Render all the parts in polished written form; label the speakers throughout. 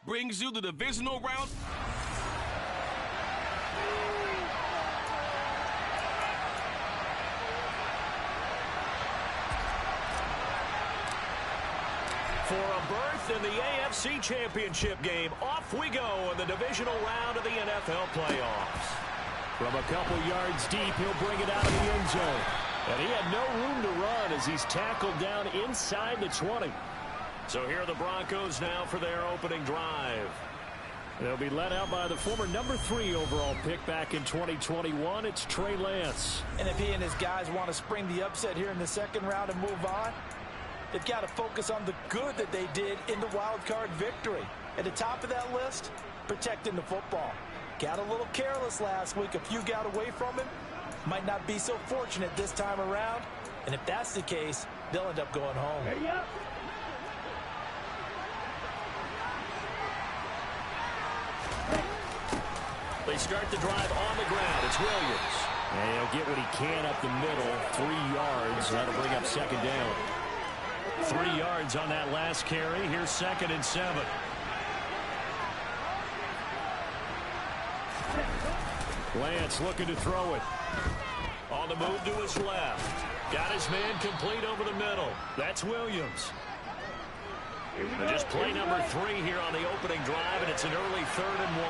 Speaker 1: brings you the divisional round.
Speaker 2: For a berth in the AFC Championship game, off we go in the divisional round of the NFL playoffs. From a couple yards deep, he'll bring it out of the end zone. And he had no room to run as he's tackled down inside the 20. So here are the Broncos now for their opening drive. They'll be led out by the former number 3 overall pick back in 2021. It's Trey Lance.
Speaker 3: And if he and his guys want to spring the upset here in the second round and move on, they've got to focus on the good that they did in the wild card victory. At the top of that list, protecting the football. Got a little careless last week. A few got away from him. Might not be so fortunate this time around. And if that's the case, they'll end up going home.
Speaker 2: They start the drive on the ground. It's Williams. And he'll get what he can up the middle. 3 yards. That'll bring up second down. 3 yards on that last carry. Here's 2nd and 7. Lance looking to throw it. On the move to his left. Got his man complete over the middle. That's Williams. And just play number 3 here on the opening drive, and it's an early 3rd and 1.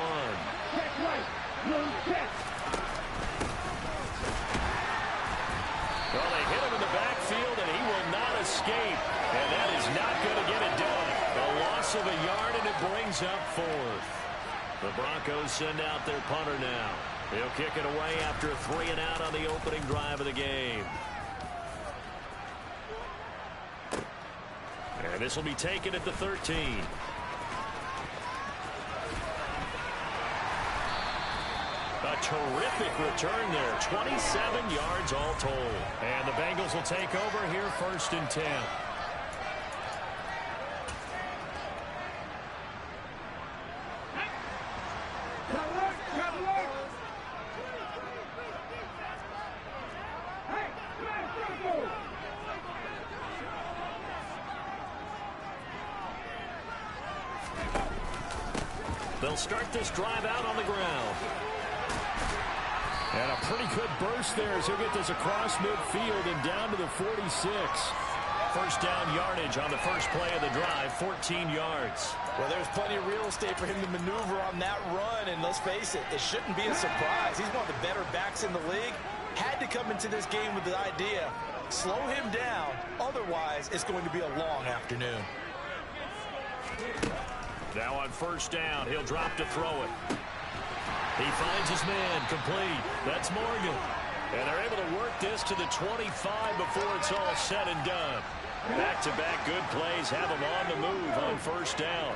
Speaker 2: Well, they hit him in the backfield, and he will not escape. And that is not going to get it done. A loss of a yard, and it brings up 4th. The Broncos send out their punter now. He'll kick it away after a 3 and out on the opening drive of the game. And this will be taken at the 13. A terrific return there. 27 yards all told. And the Bengals will take over here 1st and 10. They'll start this drive out on the ground. And a pretty good burst there as he'll get this across midfield and down to the 46. First down yardage on the first play of the drive, 14 yards.
Speaker 3: Well, there's plenty of real estate for him to maneuver on that run, and let's face it, it shouldn't be a surprise. He's one of the better backs in the league. Had to come into this game with the idea, slow him down, otherwise it's going to be a long afternoon.
Speaker 2: Now on first down, he'll drop to throw it. He finds his man complete. That's Morgan. And they're able to work this to the 25 before it's all said and done. Back-to-back good plays have him on the move on first down.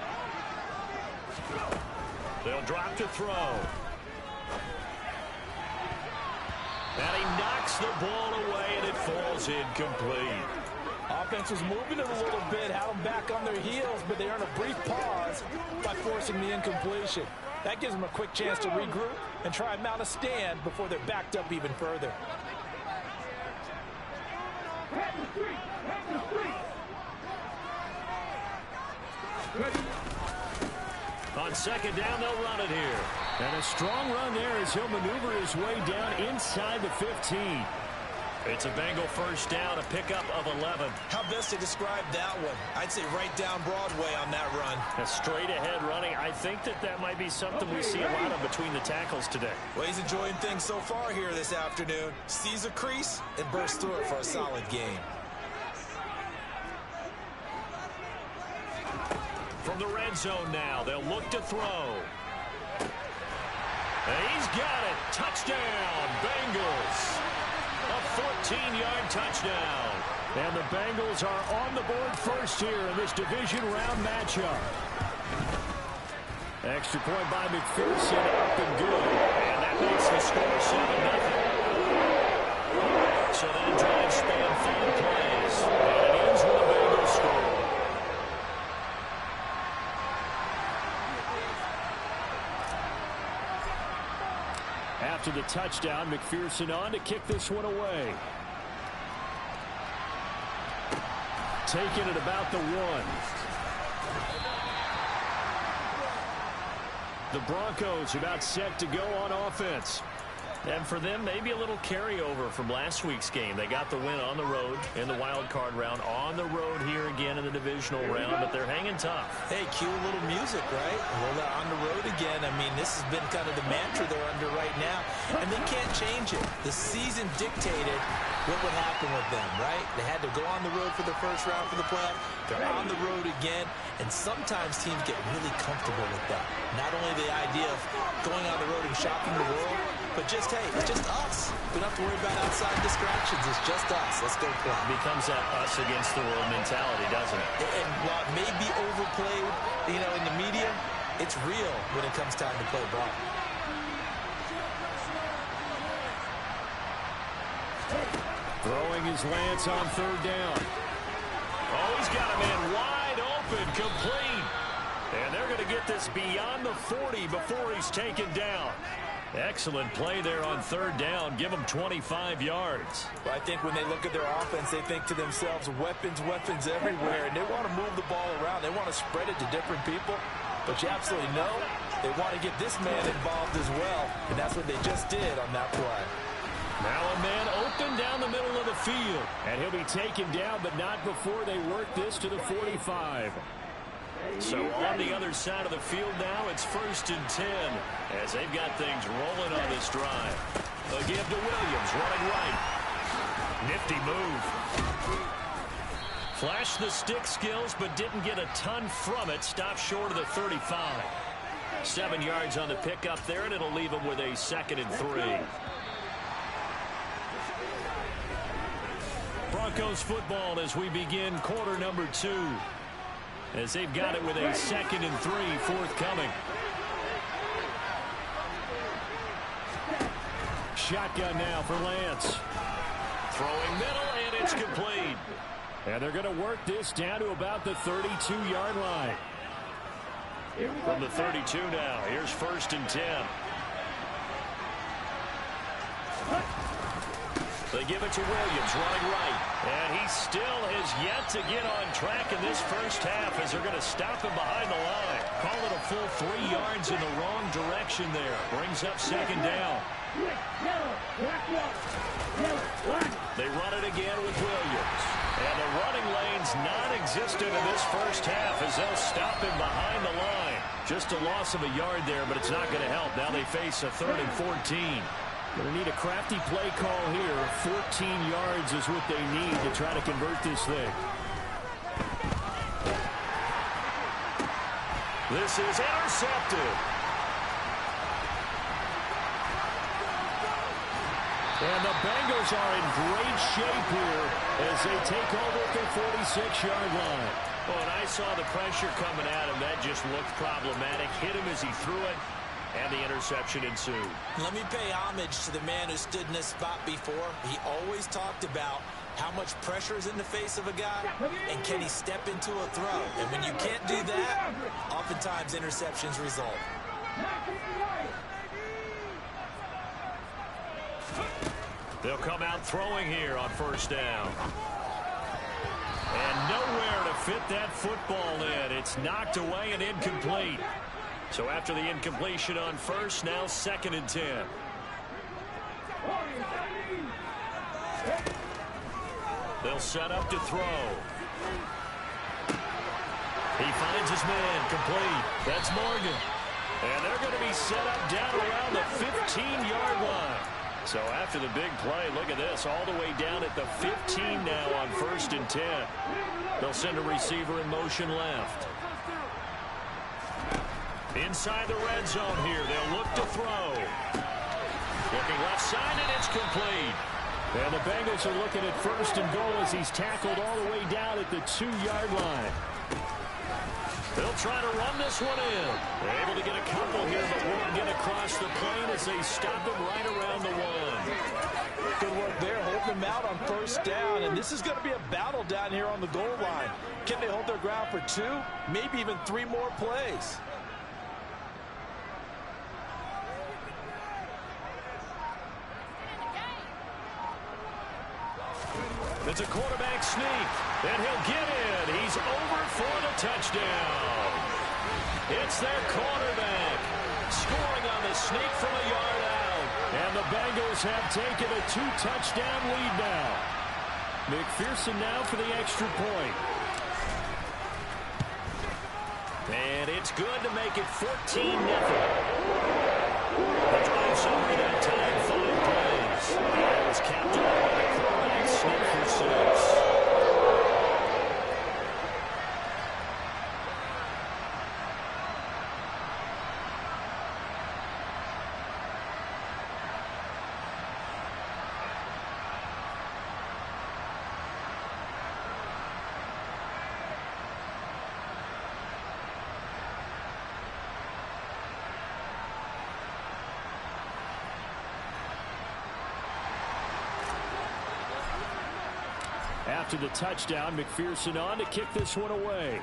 Speaker 2: They'll drop to throw. And he knocks the ball away, and it falls incomplete.
Speaker 3: Offense was moving it a little bit, had them back on their heels, but they earn a brief pause by forcing the incompletion. That gives them a quick chance to regroup and try and mount a stand before they're backed up even further.
Speaker 2: On second down, they'll run it here. And a strong run there as he'll maneuver his way down inside the 15. It's a Bengal first down, a pickup of 11.
Speaker 3: How best to describe that one? I'd say right down Broadway on that run.
Speaker 2: A straight ahead running. I think that might be something we see a lot of between the tackles today.
Speaker 3: Well, he's enjoying things so far here this afternoon. Sees a crease and bursts through it for a solid game.
Speaker 2: From the red zone now, they'll look to throw. And he's got it. Touchdown, Bengals. A 14-yard touchdown. And the Bengals are on the board first here in this division round matchup. Extra point by McPherson, up and good. And that makes the score 7-0. So that drive span 5 plays. And it ends with a Bengals score. After the touchdown, McPherson on to kick this one away. Taking it about the 1. The Broncos about set to go on offense.
Speaker 4: And for them, maybe a little carryover from last week's game. They got the win on the road in the wild card round, on the road here again in the divisional round, but they're hanging tough.
Speaker 3: Hey, cue a little music, right? Well, they're on the road again. I mean, this has been kind of the mantra they're under right now, and they can't change it. The season dictated what would happen with them, right? They had to go on the road for the first round for the playoff. They're on the road again, and sometimes teams get really comfortable with that. Not only the idea of going on the road and shocking the world, but just, hey, it's just us. We don't have to worry about outside distractions. It's just us. Let's go play.
Speaker 4: Becomes that us against the world mentality, doesn't it?
Speaker 3: And while it may be overplayed, you know, in the media, it's real when it comes time to play ball.
Speaker 2: Throwing his Lance on third down.
Speaker 4: Oh, he's got a man wide open, complete. And they're going to get this beyond the 40 before he's taken down. Excellent play there on third down. Give them 25 yards.
Speaker 3: Well, I think when they look at their offense, they think to themselves, weapons, weapons everywhere. And they want to move the ball around. They want to spread it to different people. But you absolutely know they want to get this man involved as well. And that's what they just did on that play.
Speaker 2: Now a man open down the middle of the field. And he'll be taken down, but not before they work this to the 45.
Speaker 4: So on the other side of the field now, it's 1st and 10 as they've got things rolling on this drive. A give to Williams, running right. Nifty move. Flashed the stick skills, but didn't get a ton from it. Stopped short of the 35. 7 yards on the pickup there, and it'll leave him with a 2nd and 3. Broncos football as we begin quarter number 2. As they've got it with a 2nd and 3 forthcoming.
Speaker 2: Shotgun now for Lance.
Speaker 4: Throwing middle, and it's complete.
Speaker 2: And they're going to work this down to about the 32-yard line.
Speaker 4: From the 32 now, here's 1st and 10. They give it to Williams, running right. And he still has yet to get on track in this first half as they're going to stop him behind the line. Call it a full 3 yards in the wrong direction there. Brings up 2nd down. They run it again with Williams. And the running lane's non-existent in this first half as they'll stop him behind the line. Just a loss of a yard there, but it's not going to help. Now they face a 3rd and 14.
Speaker 2: Going to need a crafty play call here. 14 yards is what they need to try to convert this thing.
Speaker 4: This is intercepted.
Speaker 2: And the Bengals are in great shape here as they take over at their 46-yard line.
Speaker 4: Well, and I saw the pressure coming at him. That just looked problematic. Hit him as he threw it. And the interception ensued.
Speaker 3: Let me pay homage to the man who stood in this spot before. He always talked about how much pressure is in the face of a guy, and can he step into a throw. And when you can't do that, oftentimes interceptions result.
Speaker 4: They'll come out throwing here on 1st down. And nowhere to fit that football in. It's knocked away and incomplete. So after the incompletion on 1st, now 2nd and 10. They'll set up to throw. He finds his man, complete. That's Morgan. And they're going to be set up down around the 15-yard line. So after the big play, look at this, all the way down at the 15 now on 1st and 10. They'll send a receiver in motion left. Inside the red zone here, they'll look to throw. Looking left side, and it's complete.
Speaker 2: And the Bengals are looking at 1st and goal as he's tackled all the way down at the 2-yard line.
Speaker 4: They'll try to run this one in. They're able to get a couple here, but won't get across the plane as they stop him right around the 1.
Speaker 3: Good work there, holding them out on 1st down. And this is going to be a battle down here on the goal line. Can they hold their ground for 2, maybe even 3 more plays?
Speaker 4: It's a quarterback sneak, and he'll get in. He's over for the touchdown. It's their quarterback.
Speaker 2: scoring on the sneak from a yard out.
Speaker 4: And the Bengals have taken a 2-touchdown lead now. McPherson now for the extra point.
Speaker 2: And it's good to make it 14-0. The drive summary that time, 5 plays. And it's capped off by the quarterback sneak for 6.
Speaker 4: After the touchdown, McPherson on to kick this one away.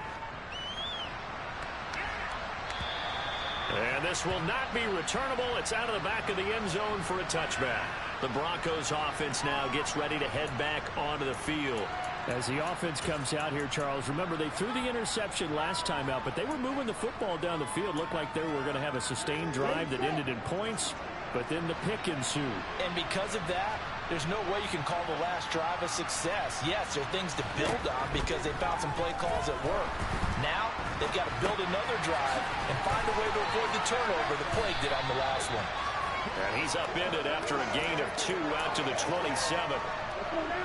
Speaker 2: And this will not be returnable. It's out of the back of the end zone for a touchback. The Broncos offense now gets ready to head back onto the field.
Speaker 4: As the offense comes out here, Charles, remember they threw the interception last time out, but they were moving the football down the field. Looked like they were going to have a sustained drive that ended in points, but then the pick ensued.
Speaker 3: And because of that, there's no way you can call the last drive a success. Yes, there are things to build on because they found some play calls that work. Now, they've got to build another drive and find a way to avoid the turnover the Plague did on the last one.
Speaker 2: And he's upended after a gain of 2 out to the 27.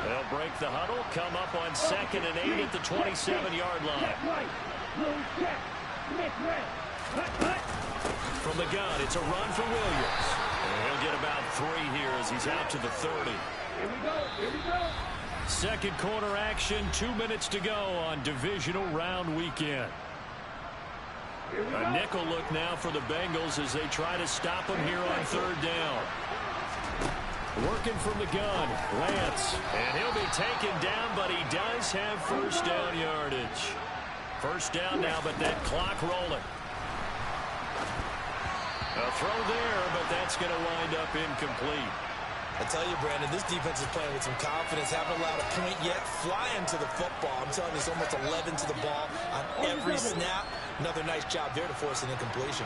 Speaker 2: They'll break the huddle, come up on 2nd and 8 at the 27-yard line. From the gun, it's a run for Williams. And he'll get about 3 here as he's out to the 30.
Speaker 5: Here we go.
Speaker 4: Second quarter action, 2 minutes to go on divisional round weekend. A nickel look now for the Bengals as they try to stop him here on 3rd down. Working from the gun, Lance.
Speaker 2: And he'll be taken down, but he does have 1st down yardage. 1st down now, but that clock rolling. A throw there, but that's going to wind up incomplete.
Speaker 3: I tell you, Brandon, this defense is playing with some confidence. Haven't allowed a point yet. Flying to the football. I'm telling you, it's almost 11 to the ball on every snap. Another nice job there to force an incompletion.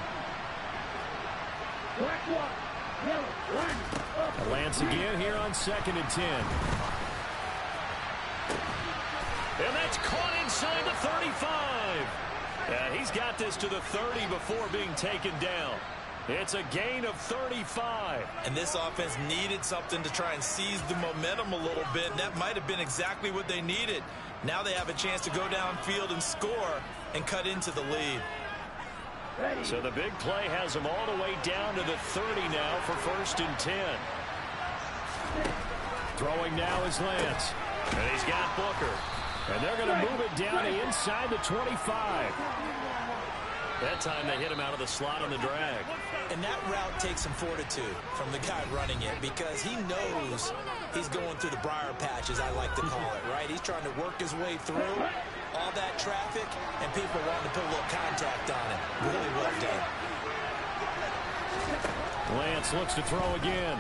Speaker 4: Lance again here on 2nd and 10.
Speaker 2: And that's caught inside the 35. He's got this to the 30 before being taken down. It's a gain of 35.
Speaker 3: And this offense needed something to try and seize the momentum a little bit. And that might have been exactly what they needed. Now they have a chance to go downfield and score and cut into the lead.
Speaker 2: So the big play has them all the way down to the 30 now for 1st and 10.
Speaker 4: Throwing now is Lance.
Speaker 2: And he's got Booker.
Speaker 4: And they're going to move it down to inside the 25.
Speaker 2: That time they hit him out of the slot on the drag.
Speaker 3: And that route takes some fortitude from the guy running it because he knows he's going through the briar patch, as I like to call it, right? He's trying to work his way through all that traffic, and people want to put a little contact on it. Really well done.
Speaker 4: Lance looks to throw again.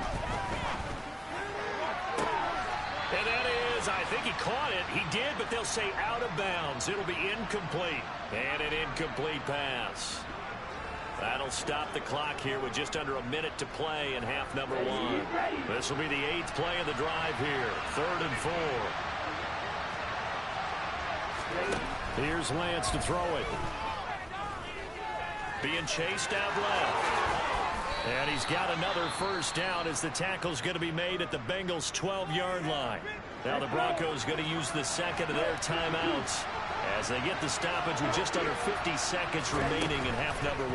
Speaker 2: And that is, I think he caught it. He did, but they'll say out of bounds. It'll be incomplete. And an incomplete pass. That'll stop the clock here with just under a minute to play in half number 1. This will be the 8th play of the drive here. 3rd and 4.
Speaker 4: Here's Lance to throw it.
Speaker 2: Being chased out left.
Speaker 4: And he's got another 1st down as the tackle's going to be made at the Bengals' 12-yard line.
Speaker 2: Now the Broncos going to use the 2nd of their timeouts as they get the stoppage with just under 50 seconds remaining in half number 1.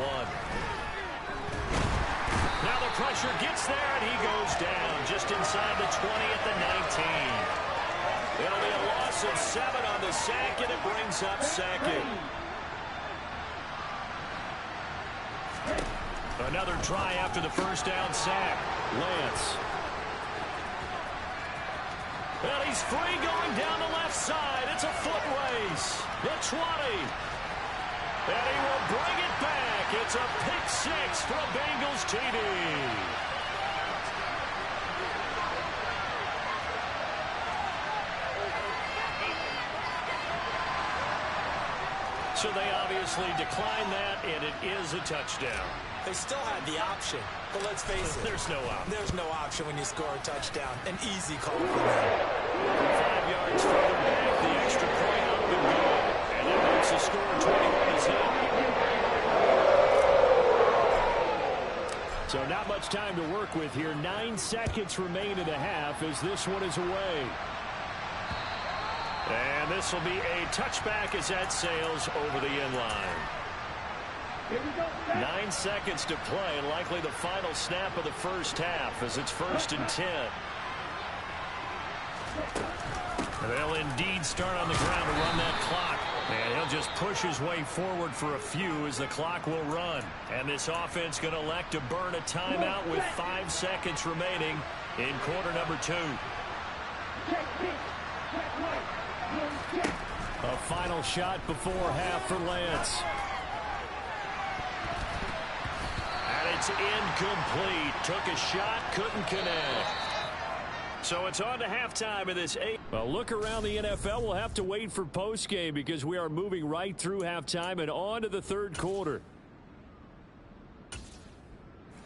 Speaker 2: Now the pressure gets there, and he goes down just inside the 20 at the 19. It'll be a loss of 7 on the sack, and it brings up 2nd.
Speaker 4: Another try after the 1st down sack. Lance.
Speaker 2: Well, he's free going down the left side. It's a foot race. The 20. And he will bring it back. It's a pick 6 for a Bengals TD. So they obviously declined that, and it is a touchdown.
Speaker 3: They still had the option, but let's face it.
Speaker 2: There's no option.
Speaker 3: There's no option when you score a touchdown. An easy call for them.
Speaker 2: 5 yards further back, the extra point up and good. And that makes the score 21 is hit. So not much time to work with here. 9 seconds remain in the half as this one is away. And this will be a touchback as that sails over the end line. 9 seconds to play, and likely the final snap of the first half as it's 1st and 10. And they'll indeed start on the ground to run that clock. And he'll just push his way forward for a few as the clock will run. And this offense going to elect to burn a timeout with 5 seconds remaining in quarter number 2. A final shot before half for Lance. And it's incomplete. Took a shot, couldn't connect. So it's on to halftime of this 8. Well, look around the NFL. We'll have to wait for postgame because we are moving right through halftime and on to the third quarter.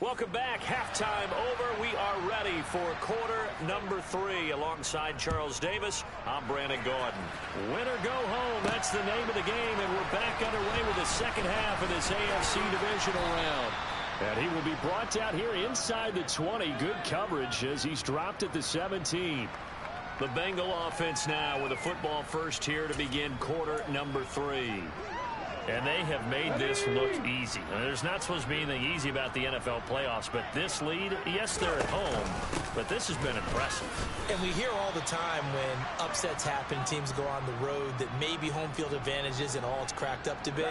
Speaker 2: Welcome back. Halftime over. We are ready for quarter number 3. Alongside Charles Davis, I'm Brandon Gaudin. Win or go home. That's the name of the game, and we're back underway with the second half of this AFC divisional round. And he will be brought down here inside the 20. Good coverage as he's dropped at the 17. The Bengal offense now with a football first here to begin quarter number 3. And they have made this look easy. Now, there's not supposed to be anything easy about the NFL playoffs, but this lead, yes, they're at home, but this has been impressive.
Speaker 3: And we hear all the time when upsets happen, teams go on the road, that maybe home field advantage isn't all it's cracked up to be.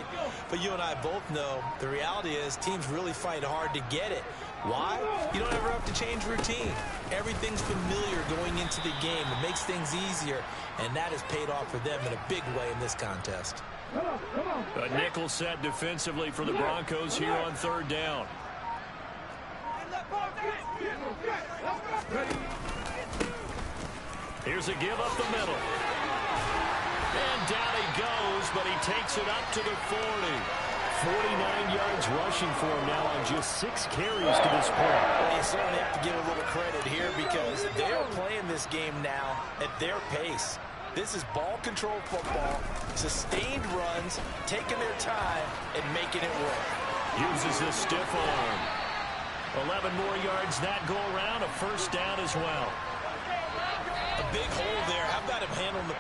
Speaker 3: But you and I both know the reality is teams really fight hard to get it. Why? You don't ever have to change routine. Everything's familiar going into the game. It makes things easier, and that has paid off for them in a big way in this contest.
Speaker 2: A nickel set defensively for the Broncos here on third down. Here's a give up the middle. And down he goes, but he takes it up to the 40. 49 yards rushing for him now on just 6 carries to this point.
Speaker 3: Well, you certainly have to give a little credit here because they are playing this game now at their pace. This is ball control football, sustained runs, taking their time, and making it work.
Speaker 2: Uses the stiff arm. 11 more yards that go around, a first down as well.
Speaker 3: A big hole there. How about him handling the...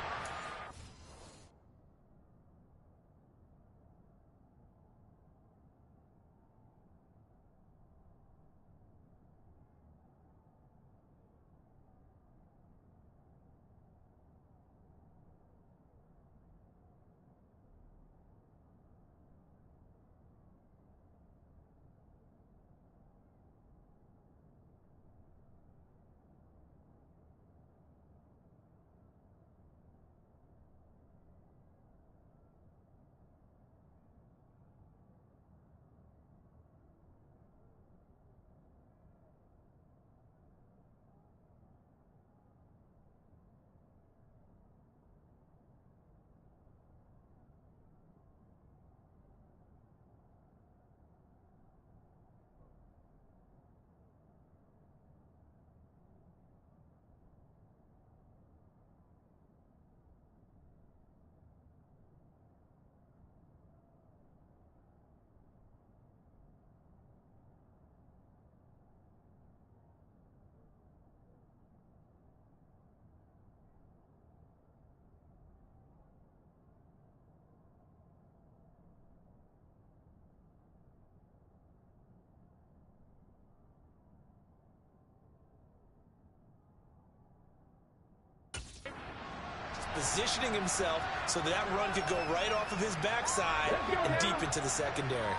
Speaker 3: Positioning himself so that run could go right off of his backside and deep into the secondary.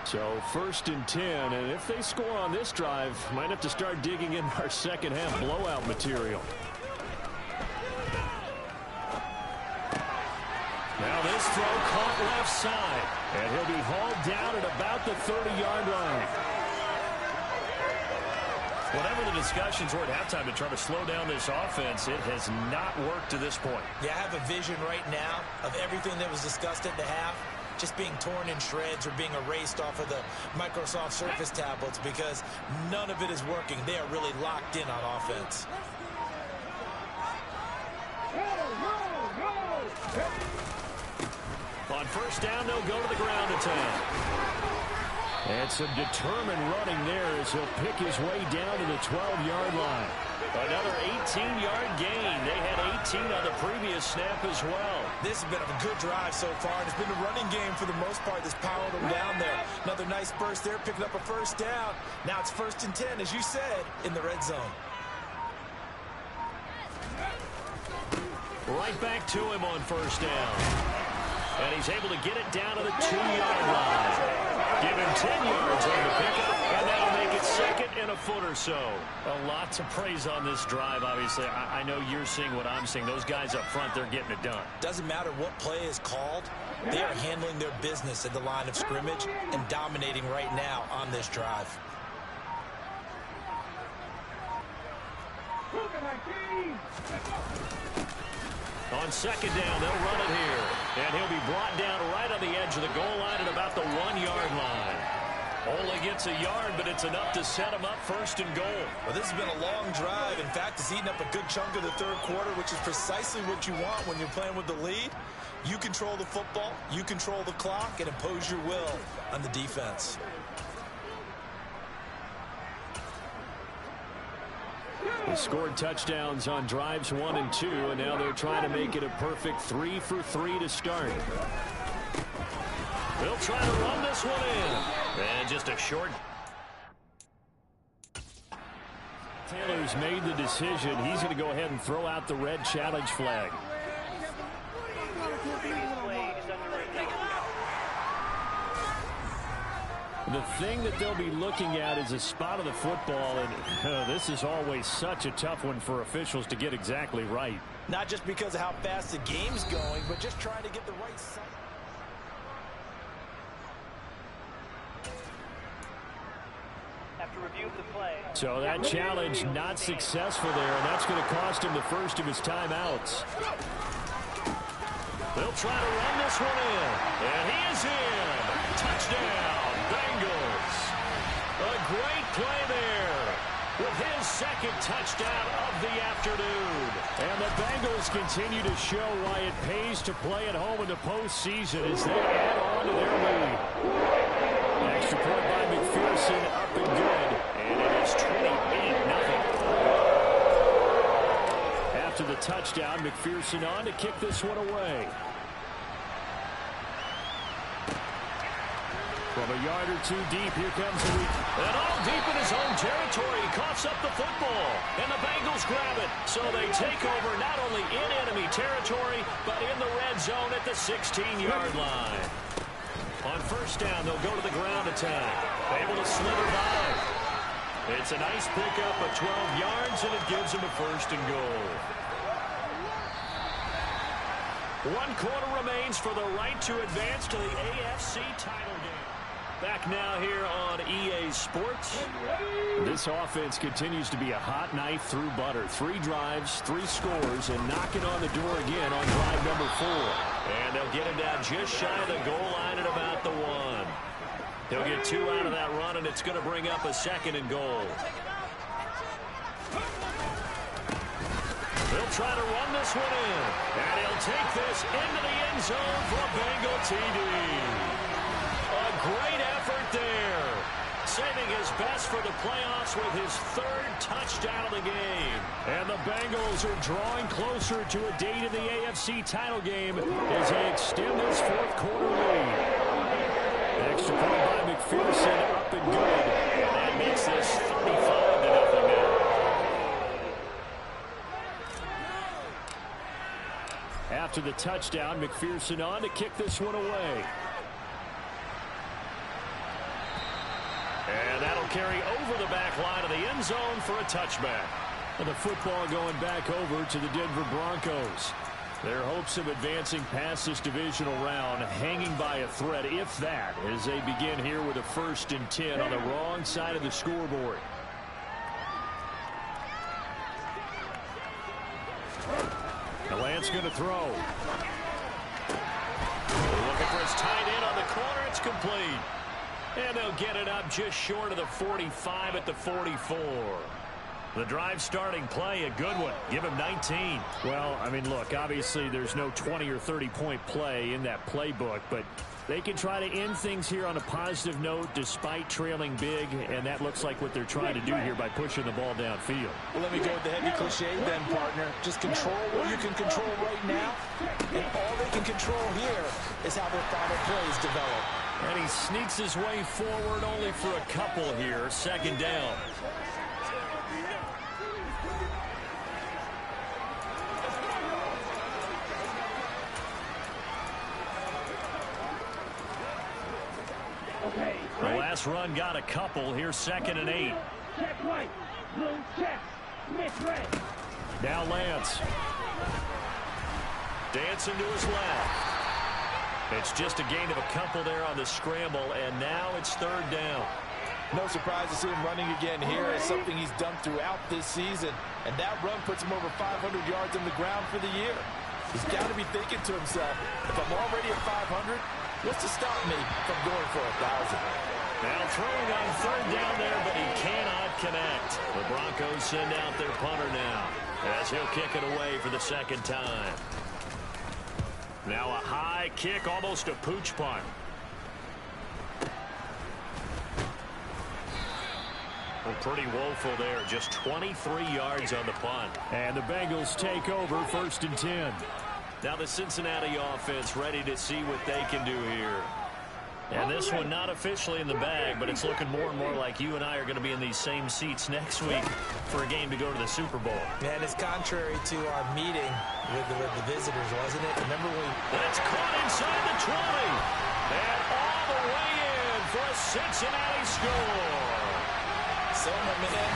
Speaker 2: So 1st and 10, and if they score on this drive, might have to start digging in our second half blowout material. Now this throw caught left side, and he'll be hauled down at about the 30-yard line. Whatever the discussions were at halftime to try to slow down this offense, it has not worked to this point.
Speaker 3: Yeah, I have a vision right now of everything that was discussed at the half just being torn in shreds or being erased off of the Microsoft Surface tablets because none of it is working. They are really locked in on offense.
Speaker 2: On first down, they'll go to the ground attack. And some determined running there as he'll pick his way down to the 12-yard line. Another 18-yard gain. They had 18 on the previous snap as well.
Speaker 3: This has been a good drive so far, and it's been the running game for the most part that's powered them down there. Another nice burst there, picking up a first down. Now it's 1st and 10, as you said, in the red zone.
Speaker 2: Right back to him on first down. And he's able to get it down to the 2-yard line. Give him 10 yards on the pickup, and that'll make it 2nd and a foot or so.
Speaker 4: A lot to praise on this drive, obviously. I know you're seeing what I'm seeing. Those guys up front, they're getting it done.
Speaker 3: Doesn't matter what play is called. They are handling their business at the line of scrimmage and dominating right now on this drive.
Speaker 2: On 2nd down, they'll run it here. And he'll be brought down right on the edge of the goal line at about the 1-yard line. Only gets a yard, but it's enough to set him up 1st and goal.
Speaker 3: Well, this has been a long drive. In fact, it's eaten up a good chunk of the 3rd quarter, which is precisely what you want when you're playing with the lead. You control the football, you control the clock, and impose your will on the defense.
Speaker 2: They scored touchdowns on drives 1 and 2, and now they're trying to make it a perfect 3 for 3 to start. They'll try to run this one in.
Speaker 4: And just a short.
Speaker 2: Taylor's made the decision. He's going to go ahead and throw out the red challenge flag. The thing that they'll be looking at is a spot of the football, and this is always such a tough one for officials to get exactly right.
Speaker 3: Not just because of how fast the game's going, but just trying to get the right side.
Speaker 2: So that challenge not successful there, and that's going to cost him the first of his timeouts. They'll try to run this one in, and he is in. Touchdown, Bengals. A great play there with his 2nd touchdown of the afternoon. And the Bengals continue to show why it pays to play at home in the postseason as they add on to their lead. Extra point by McPherson, up and good. And it is 28-0. After the touchdown, McPherson on to kick this one away. From a yard or 2 deep, here comes the week. And all deep in his own territory. He coughs up the football. And the Bengals grab it. So they take over not only in enemy territory, but in the red zone at the 16-yard line. On first down, they'll go to the ground attack. Able to slither by. It's a nice pickup of 12 yards, and it gives him a 1st and goal. 1 quarter remains for the right to advance to the AFC title game. Back now here on EA Sports. This offense continues to be a hot knife through butter. 3 drives, 3 scores, and knocking on the door again on drive number 4. And they'll get him down just shy of the goal line at about the 1. He'll get 2 out of that run, and it's going to bring up a 2nd and goal. They'll try to run this one in. And he'll take this into the end zone for a Bengal TD. A great effort there. Saving his best for the playoffs with his 3rd touchdown of the game. And the Bengals are drawing closer to a date in the AFC title game as they extend this 4th quarter lead. Extra point by McPherson, up and good. And that makes this 35-0 now. After the touchdown, McPherson on to kick this one away. And that'll carry over the back line of the end zone for a touchback. And the football going back over to the Denver Broncos. Their hopes of advancing past this divisional round hanging by a thread, if that, as they begin here with a 1st and 10 on the wrong side of the scoreboard. The Lance going to throw. Look at
Speaker 4: for his tight end on the corner. It's complete. And they'll get it up just short of the 45 at the 44. The drive starting play, a good one. Give him 19.
Speaker 2: Well, I mean, look, obviously there's no 20 or 30-point play in that playbook, but they can try to end things here on a positive note despite trailing big, and that looks like what they're trying to do here by pushing the ball downfield.
Speaker 3: Well, let me go with the heavy cliche then, partner. Just control what you can control right now, and all they can control here is how their final plays develop.
Speaker 4: And he sneaks his way forward only for a couple here. Second down. The last run got a couple. Here's 2nd and 8.
Speaker 5: Check right. Blue check. Miss red.
Speaker 4: Now Lance. Dancing to his left. It's just a gain of a couple there on the scramble, and now it's 3rd down.
Speaker 3: No surprise to see him running again here. It's something he's done throughout this season, and that run puts him over 500 yards on the ground for the year. He's got to be thinking to himself, if I'm already at 500, what's to stop me from going for 1,000?
Speaker 4: Now throwing on 3rd down there, but he cannot connect. The Broncos send out their punter now, as he'll kick it away for the 2nd time. Now a high kick, almost a pooch punt. Well, pretty woeful there, just 23 yards on the punt.
Speaker 2: And the Bengals take over 1st and 10.
Speaker 4: Now the Cincinnati offense ready to see what they can do here. And this one not officially in the bag, but it's looking more and more like you and I are going to be in these same seats next week for a game to go to the Super Bowl.
Speaker 3: Man, it's contrary to our meeting with the visitors, wasn't it? Remember when
Speaker 4: That's caught inside the 20. And all the way in for a Cincinnati score.
Speaker 3: So, my man,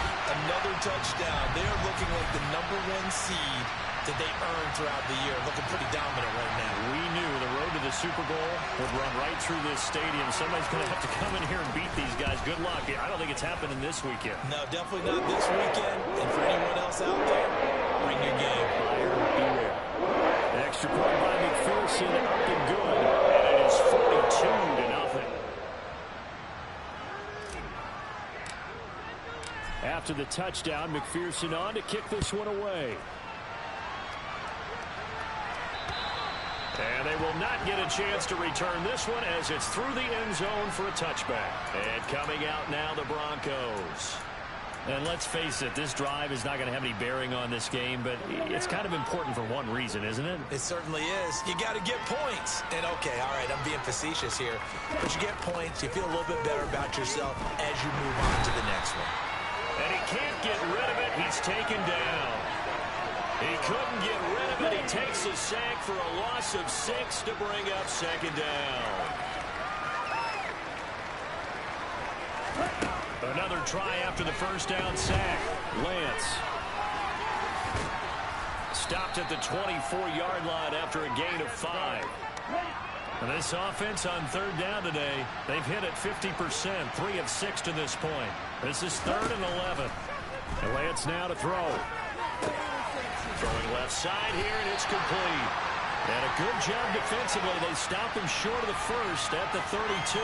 Speaker 3: another touchdown. They're looking like the #1 seed that they earned throughout the year. Looking pretty dominant right now.
Speaker 4: We knew the road to the Super Bowl would run right through this stadium. Somebody's going to have to come in here and beat these guys. Good luck. I don't think it's happening this weekend.
Speaker 3: No, definitely not this weekend. And for anyone else out there, bring your game.
Speaker 4: Buyer beware.
Speaker 2: An extra point by McPherson, up and good.
Speaker 4: And it is 42-0.
Speaker 2: After the touchdown, McPherson on to kick this one away.
Speaker 4: And they will not get a chance to return this one as it's through the end zone for a touchback. And coming out now, the Broncos.
Speaker 2: And let's face it, this drive is not going to have any bearing on this game, but it's kind of important for one reason, isn't it?
Speaker 3: It certainly is. You got to get points. And, okay, all right, I'm being facetious here. But you get points, you feel a little bit better about yourself as you move on to the next one.
Speaker 4: And he can't get rid of it. He's taken down. He couldn't get rid of it. He takes a sack for a loss of 6 to bring up 2nd down. Another try after the 1st down sack.
Speaker 2: Lance.
Speaker 4: Stopped at the 24-yard line after a gain of 5. And this offense on 3rd down today, they've hit it 50%, 3 of 6 to this point. This is 3rd and 11.
Speaker 2: And Lance now to throw.
Speaker 4: Throwing left side here, and it's complete. And a good job defensively. They stop him short of the 1st at the 32.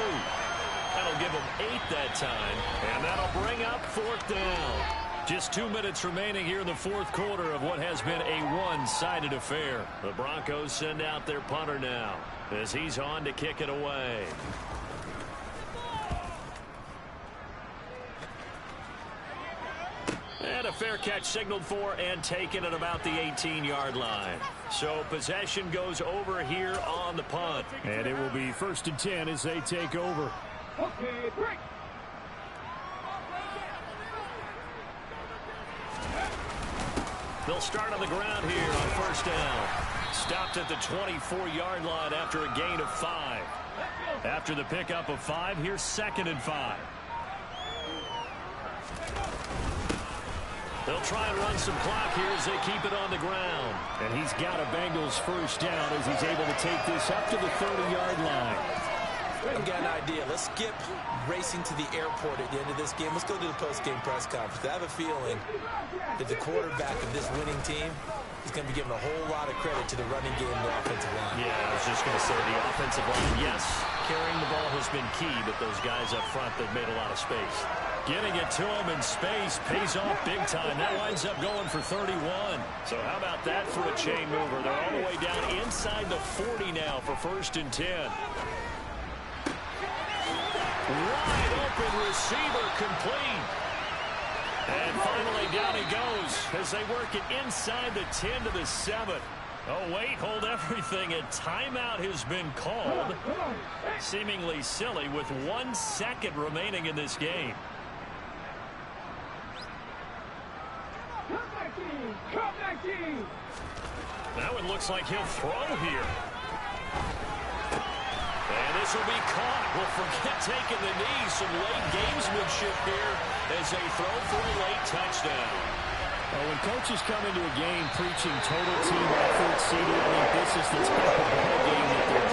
Speaker 4: That'll give him 8 that time. And that'll bring up 4th down. Just 2 minutes remaining here in the 4th quarter of what has been a one-sided affair. The Broncos send out their punter now as he's on to kick it away. And a fair catch signaled for and taken at about the 18-yard line. So possession goes over here on the punt.
Speaker 2: And it will be 1st and 10 as they take over.
Speaker 5: Okay, break.
Speaker 4: They'll start on the ground here on 1st down. Stopped at the 24-yard line after a gain of 5. After the pickup of 5, here's 2nd and 5. They'll try and run some clock here as they keep it on the ground.
Speaker 2: And he's got a Bengals 1st down as he's able to take this up to the 30-yard line.
Speaker 3: I've got an idea. Let's skip racing to the airport at the end of this game. Let's go to the post-game press conference. I have a feeling that the quarterback of this winning team He's going to be given a whole lot of credit to the running game and the offensive line.
Speaker 4: Yeah, I was just going to say the offensive line, yes, carrying the ball has been key, but those guys up front, they've made a lot of space. Getting it to him in space pays off big time. That winds up going for 31. So how about that for a chain mover? They're all the way down inside the 40 now for 1st and 10. Wide open receiver complete. And finally down he goes as they work it inside the 10 to the 7. Oh, wait, hold everything. A timeout has been called. Seemingly silly with 1 second remaining in this game. Now it looks like he'll throw here. And this will be caught. Well, forget taking the knee. Some late gamesmanship here as they throw for a late touchdown.
Speaker 2: Well, when coaches come into a game preaching total team effort, CD, I think this is the type of ball game that they're